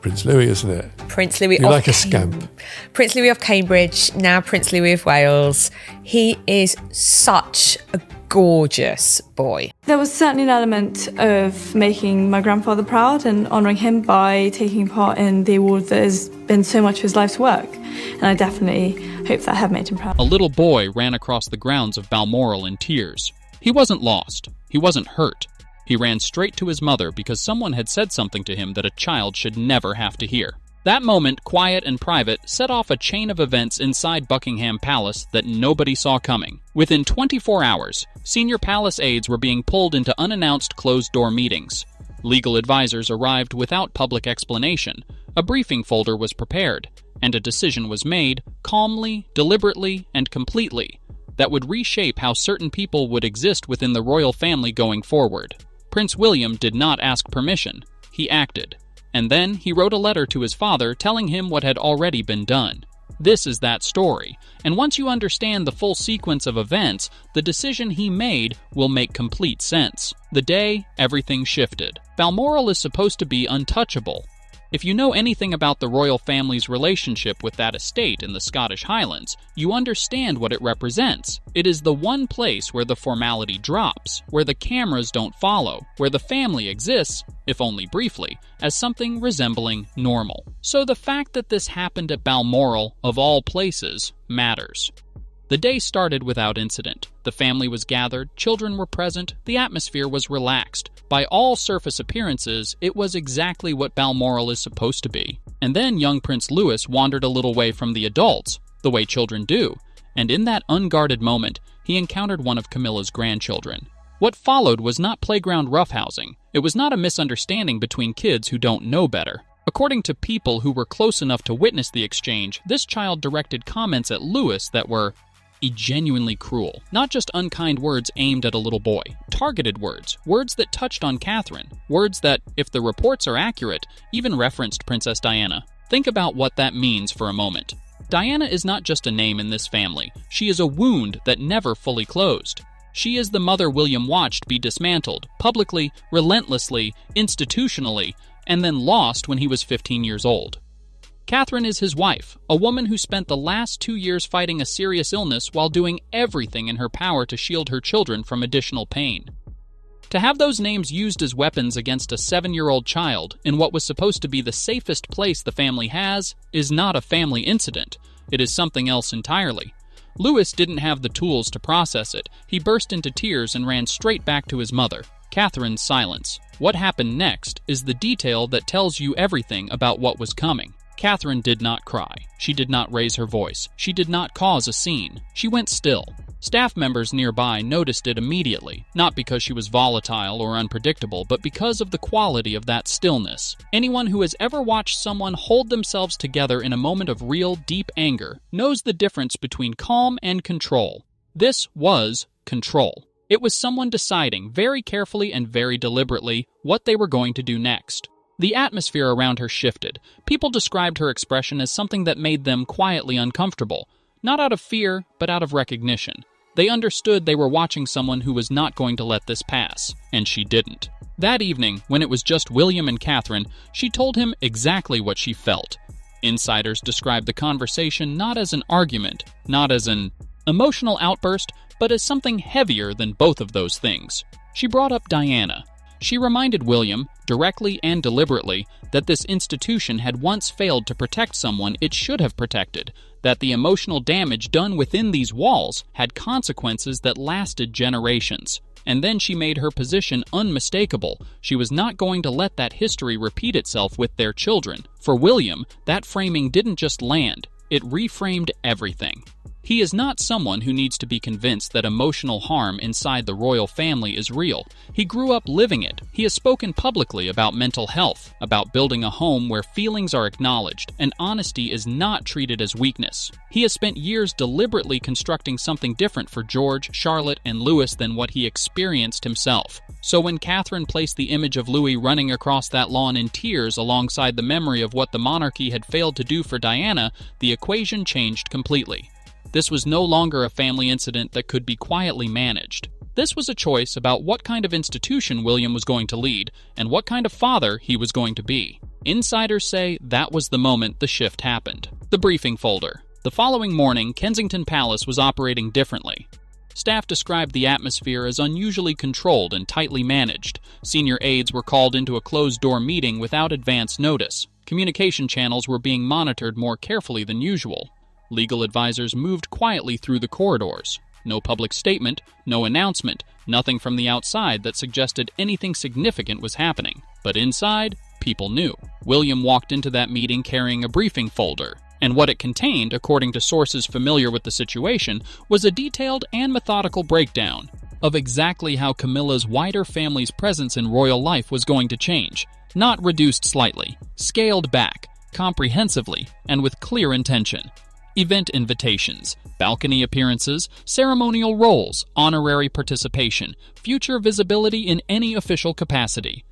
Prince Louis, isn't it? Prince Louis. You're like a scamp. Prince Louis of Cambridge, now Prince Louis of Wales. He is such a gorgeous boy. There was certainly an element of making my grandfather proud and honouring him by taking part in the award that has been so much of his life's work. And I definitely hope that I have made him proud. A little boy ran across the grounds of Balmoral in tears. He wasn't lost. He wasn't hurt. He ran straight to his mother because someone had said something to him that a child should never have to hear. That moment, quiet and private, set off a chain of events inside Buckingham Palace that nobody saw coming. Within 24 hours, senior palace aides were being pulled into unannounced closed-door meetings. Legal advisors arrived without public explanation. A briefing folder was prepared, and a decision was made, calmly, deliberately, and completely, that would reshape how certain people would exist within the royal family going forward. Prince William did not ask permission. He acted. And then he wrote a letter to his father telling him what had already been done. This is that story, and once you understand the full sequence of events, the decision he made will make complete sense. The day everything shifted. Balmoral is supposed to be untouchable. If you know anything about the royal family's relationship with that estate in the Scottish Highlands, you understand what it represents. It is the one place where the formality drops, where the cameras don't follow, where the family exists, if only briefly, as something resembling normal. So the fact that this happened at Balmoral, of all places, matters. The day started without incident. The family was gathered, children were present, the atmosphere was relaxed. By all surface appearances, it was exactly what Balmoral is supposed to be. And then young Prince Louis wandered a little way from the adults, the way children do, and in that unguarded moment, he encountered one of Camilla's grandchildren. What followed was not playground roughhousing. It was not a misunderstanding between kids who don't know better. According to people who were close enough to witness the exchange, this child directed comments at Louis that were genuinely cruel. Not just unkind words aimed at a little boy. Targeted words. Words that touched on Catherine. Words that, if the reports are accurate, even referenced Princess Diana. Think about what that means for a moment. Diana is not just a name in this family. She is a wound that never fully closed. She is the mother William watched be dismantled, publicly, relentlessly, institutionally, and then lost when he was 15 years old. Catherine is his wife, a woman who spent the last 2 years fighting a serious illness while doing everything in her power to shield her children from additional pain. To have those names used as weapons against a 7-year-old child in what was supposed to be the safest place the family has is not a family incident. It is something else entirely. Louis didn't have the tools to process it. He burst into tears and ran straight back to his mother. Catherine's silence. What happened next is the detail that tells you everything about what was coming. Catherine did not cry. She did not raise her voice. She did not cause a scene. She went still. Staff members nearby noticed it immediately, not because she was volatile or unpredictable, but because of the quality of that stillness. Anyone who has ever watched someone hold themselves together in a moment of real, deep anger knows the difference between calm and control. This was control. It was someone deciding very carefully and very deliberately what they were going to do next. The atmosphere around her shifted. People described her expression as something that made them quietly uncomfortable. Not out of fear, but out of recognition. They understood they were watching someone who was not going to let this pass, and she didn't. That evening, when it was just William and Catherine, she told him exactly what she felt. Insiders described the conversation not as an argument, not as an emotional outburst, but as something heavier than both of those things. She brought up Diana. She reminded William, directly and deliberately, that this institution had once failed to protect someone it should have protected, that the emotional damage done within these walls had consequences that lasted generations. And then she made her position unmistakable. She was not going to let that history repeat itself with their children. For William, that framing didn't just land, it reframed everything. He is not someone who needs to be convinced that emotional harm inside the royal family is real. He grew up living it. He has spoken publicly about mental health, about building a home where feelings are acknowledged and honesty is not treated as weakness. He has spent years deliberately constructing something different for George, Charlotte, and Louis than what he experienced himself. So when Catherine placed the image of Louis running across that lawn in tears alongside the memory of what the monarchy had failed to do for Diana, the equation changed completely. This was no longer a family incident that could be quietly managed. This was a choice about what kind of institution William was going to lead and what kind of father he was going to be. Insiders say that was the moment the shift happened. The briefing folder. The following morning, Kensington Palace was operating differently. Staff described the atmosphere as unusually controlled and tightly managed. Senior aides were called into a closed-door meeting without advance notice. Communication channels were being monitored more carefully than usual. Legal advisors moved quietly through the corridors. No public statement, no announcement, nothing from the outside that suggested anything significant was happening. But inside, people knew. William walked into that meeting carrying a briefing folder, and what it contained, according to sources familiar with the situation, was a detailed and methodical breakdown of exactly how Camilla's wider family's presence in royal life was going to change. Not reduced slightly, scaled back, comprehensively, and with clear intention. Event invitations, balcony appearances, ceremonial roles, honorary participation, future visibility in any official capacity.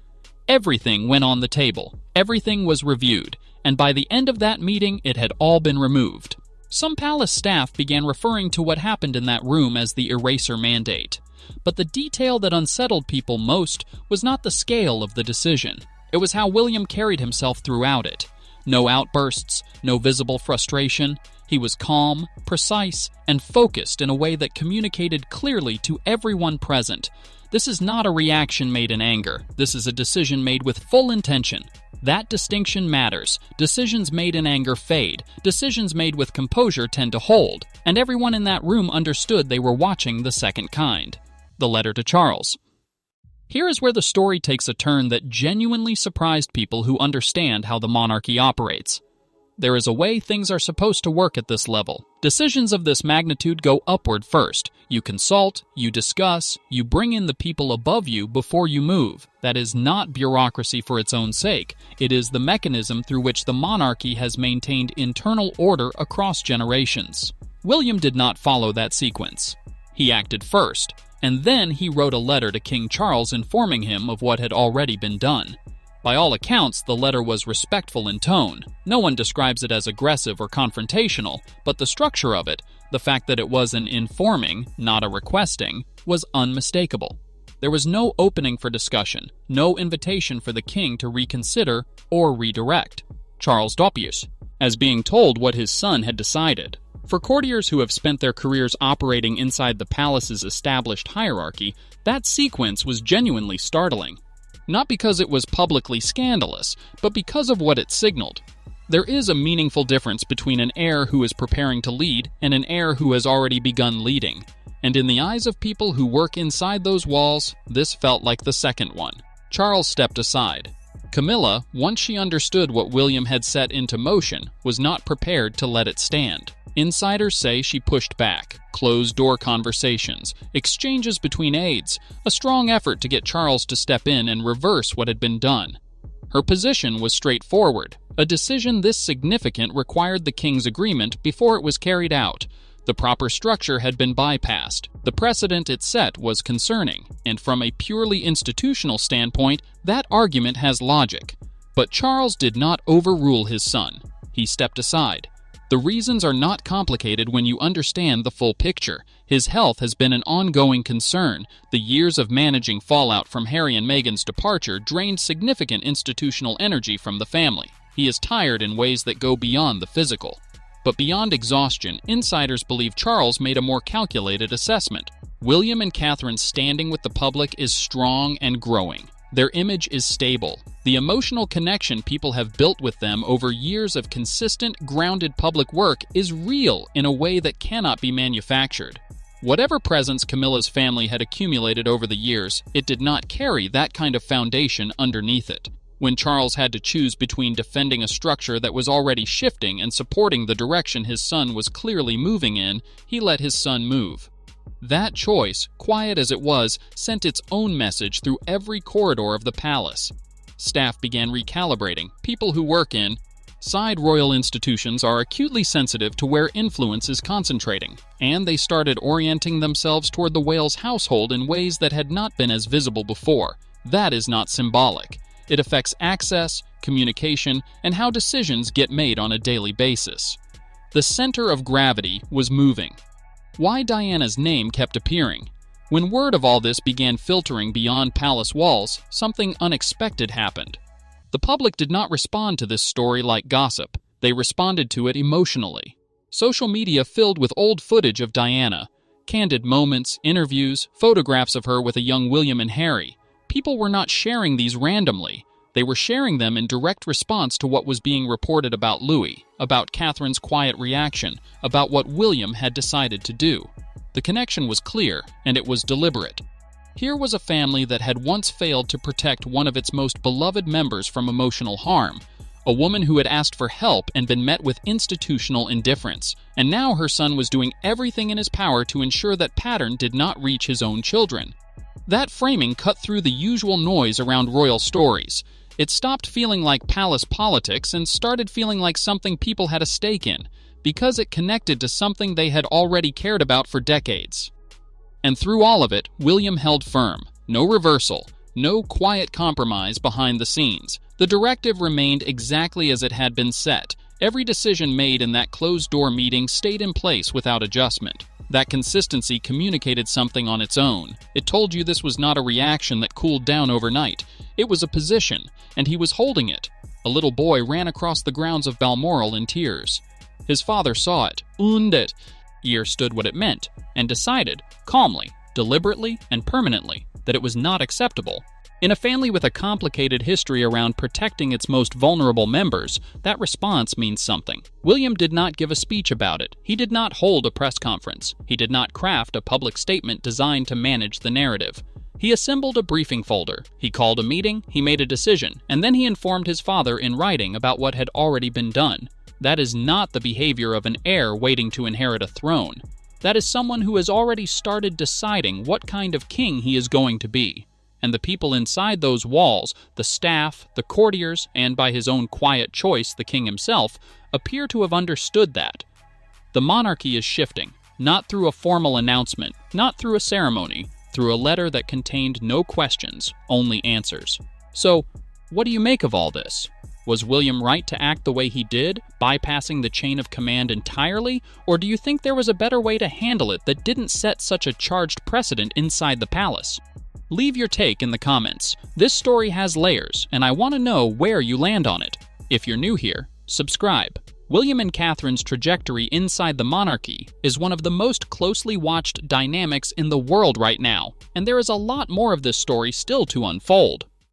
Everything went on the table, everything was reviewed, and by the end of that meeting it had all been removed. Some palace staff began referring to what happened in that room as the eraser mandate. But the detail that unsettled people most was not the scale of the decision. It was how William carried himself throughout it. No outbursts, no visible frustration. He was calm, precise, and focused in a way that communicated clearly to everyone present. This is not a reaction made in anger. This is a decision made with full intention. That distinction matters. Decisions made in anger fade. Decisions made with composure tend to hold. And everyone in that room understood they were watching the second kind. The letter to Charles. Here is where the story takes a turn that genuinely surprised people who understand how the monarchy operates. There is a way things are supposed to work at this level. Decisions of this magnitude go upward first. You consult, you discuss, you bring in the people above you before you move. That is not bureaucracy for its own sake. It is the mechanism through which the monarchy has maintained internal order across generations. William did not follow that sequence. He acted first, and then he wrote a letter to King Charles informing him of what had already been done. By all accounts, the letter was respectful in tone. No one describes it as aggressive or confrontational, but the structure of it, the fact that it was an informing, not a requesting, was unmistakable. There was no opening for discussion, no invitation for the king to reconsider or redirect. Charles Dopius, as being told what his son had decided. For courtiers who have spent their careers operating inside the palace's established hierarchy, that sequence was genuinely startling. Not because it was publicly scandalous, but because of what it signaled. There is a meaningful difference between an heir who is preparing to lead and an heir who has already begun leading. And in the eyes of people who work inside those walls, this felt like the second one. Charles stepped aside. Camilla, once she understood what William had set into motion, was not prepared to let it stand. Insiders say she pushed back, closed-door conversations, exchanges between aides, a strong effort to get Charles to step in and reverse what had been done. Her position was straightforward. A decision this significant required the king's agreement before it was carried out. The proper structure had been bypassed. The precedent it set was concerning, and from a purely institutional standpoint, that argument has logic. But Charles did not overrule his son. He stepped aside. The reasons are not complicated when you understand the full picture. His health has been an ongoing concern. The years of managing fallout from Harry and Meghan's departure drained significant institutional energy from the family. He is tired in ways that go beyond the physical. But beyond exhaustion, insiders believe Charles made a more calculated assessment. William and Catherine's standing with the public is strong and growing. Their image is stable. The emotional connection people have built with them over years of consistent, grounded public work is real in a way that cannot be manufactured. Whatever presence Camilla's family had accumulated over the years, it did not carry that kind of foundation underneath it. When Charles had to choose between defending a structure that was already shifting and supporting the direction his son was clearly moving in, he let his son move. That choice, quiet as it was, sent its own message through every corridor of the palace. Staff began recalibrating. People who work inside royal institutions are acutely sensitive to where influence is concentrating, and they started orienting themselves toward the Wales household in ways that had not been as visible before. That is not symbolic. It affects access, communication, and how decisions get made on a daily basis. The center of gravity was moving. Why Diana's name kept appearing? When word of all this began filtering beyond palace walls, something unexpected happened. The The public did not respond to this story like gossip. They responded to it emotionally. Social media filled with old footage of Diana, candid moments, interviews, photographs of her with a young William and Harry. People were not sharing these randomly. They were sharing them in direct response to what was being reported about Louis, about Catherine's quiet reaction, about what William had decided to do. The connection was clear, and it was deliberate. Here was a family that had once failed to protect one of its most beloved members from emotional harm, a woman who had asked for help and been met with institutional indifference, and now her son was doing everything in his power to ensure that Pattern did not reach his own children. That framing cut through the usual noise around royal stories. It stopped feeling like palace politics and started feeling like something people had a stake in, because it connected to something they had already cared about for decades. And through all of it, William held firm. No reversal, no quiet compromise behind the scenes. The directive remained exactly as it had been set. Every decision made in that closed-door meeting stayed in place without adjustment. That consistency communicated something on its own. It told you this was not a reaction that cooled down overnight. It was a position, and he was holding it. A little boy ran across the grounds of Balmoral in tears. His father saw it, understood what it meant, and decided, calmly, deliberately, and permanently, that it was not acceptable. In a family with a complicated history around protecting its most vulnerable members, that response means something. William did not give a speech about it. He did not hold a press conference. He did not craft a public statement designed to manage the narrative. He assembled a briefing folder. He called a meeting, he made a decision, and then he informed his father in writing about what had already been done. That is not the behavior of an heir waiting to inherit a throne. That is someone who has already started deciding what kind of king he is going to be. And the people inside those walls, the staff, the courtiers, and by his own quiet choice, the king himself, appear to have understood that. The monarchy is shifting, not through a formal announcement, not through a ceremony, through a letter that contained no questions, only answers. So, what do you make of all this? Was William right to act the way he did, bypassing the chain of command entirely, or do you think there was a better way to handle it that didn't set such a charged precedent inside the palace? Leave your take in the comments. This story has layers, and I want to know where you land on it. If you're new here, subscribe. William and Catherine's trajectory inside the monarchy is one of the most closely watched dynamics in the world right now, and there is a lot more of this story still to unfold.